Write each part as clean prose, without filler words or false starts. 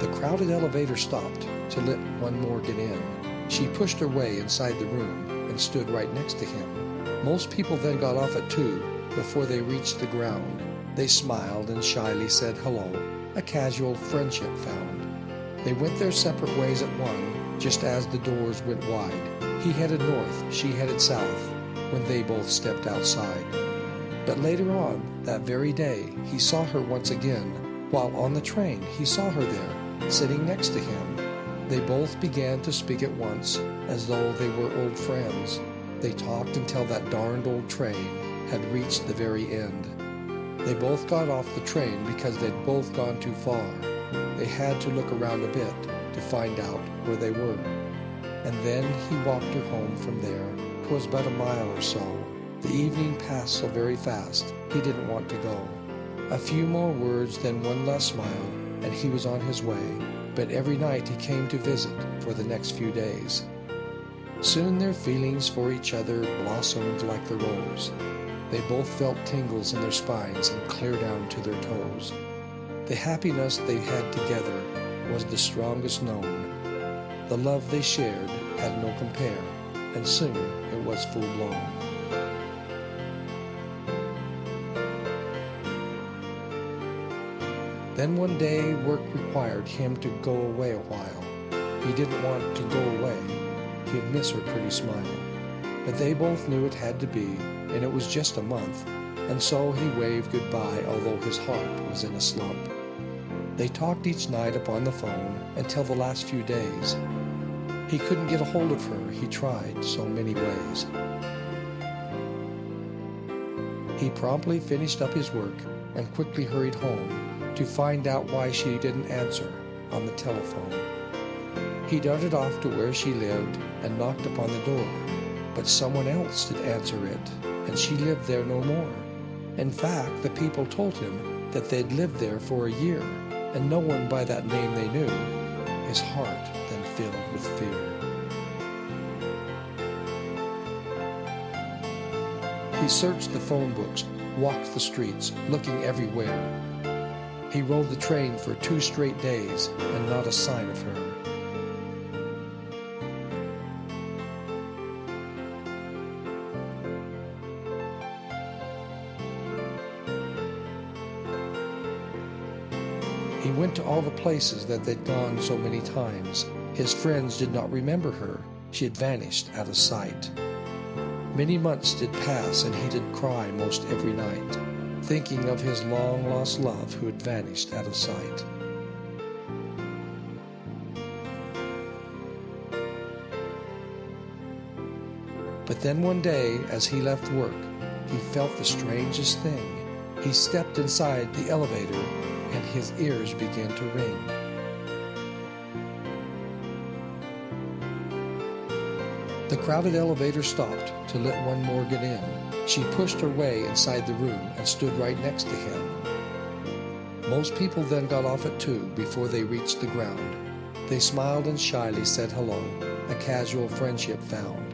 The crowded elevator stopped to let one more get in. She pushed her way inside the room and stood right next to him. Most people then got off at 2 before they reached the ground. They smiled and shyly said hello, a casual friendship found. They went their separate ways at 1, just as the doors went wide. He headed north, she headed south, when they both stepped outside. But later on, that very day, he saw her once again. While on the train, he saw her there, sitting next to him. They both began to speak at once, as though they were old friends. They talked until that darned old train had reached the very end. They both got off the train because they'd both gone too far. They had to look around a bit to find out where they were. And then he walked her home from there. 'Twas but a mile or so. The evening passed so very fast, he didn't want to go. A few more words, then one last smile, and he was on his way. But every night he came to visit for the next few days. Soon their feelings for each other blossomed like the rose. They both felt tingles in their spines and clear down to their toes. The happiness they had together was the strongest known. The love they shared had no compare, and soon it was full blown. Then one day work required him to go away a while. He didn't want to go away. He'd miss her pretty smile. But they both knew it had to be, and it was just a month, and so he waved goodbye, although his heart was in a slump. They talked each night upon the phone until the last few days. He couldn't get a hold of her, he tried so many ways. He promptly finished up his work and quickly hurried home to find out why she didn't answer on the telephone. He darted off to where she lived and knocked upon the door, but someone else did answer it, and she lived there no more. In fact, the people told him that they'd lived there for a year, and no one by that name they knew. His heart then filled with fear. He searched the phone books, walked the streets, looking everywhere. He rode the train for 2 straight days, and not a sign of her. He went to all the places that they'd gone so many times. His friends did not remember her. She had vanished out of sight. Many months did pass, and he did cry most every night, thinking of his long-lost love who had vanished out of sight. But then one day, as he left work, he felt the strangest thing. He stepped inside the elevator, and his ears began to ring. The crowded elevator stopped to let one more get in. She pushed her way inside the room and stood right next to him. Most people then got off at 2 before they reached the ground. They smiled and shyly said hello, a casual friendship found.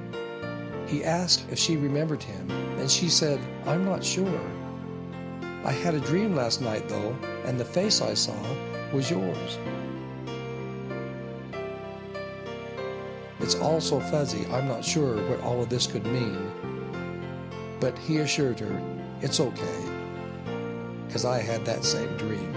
He asked if she remembered him, and she said, "I'm not sure. I had a dream last night, though, and the face I saw was yours." It's all so fuzzy, I'm not sure what all of this could mean. But he assured her, it's okay, 'cause I had that same dream.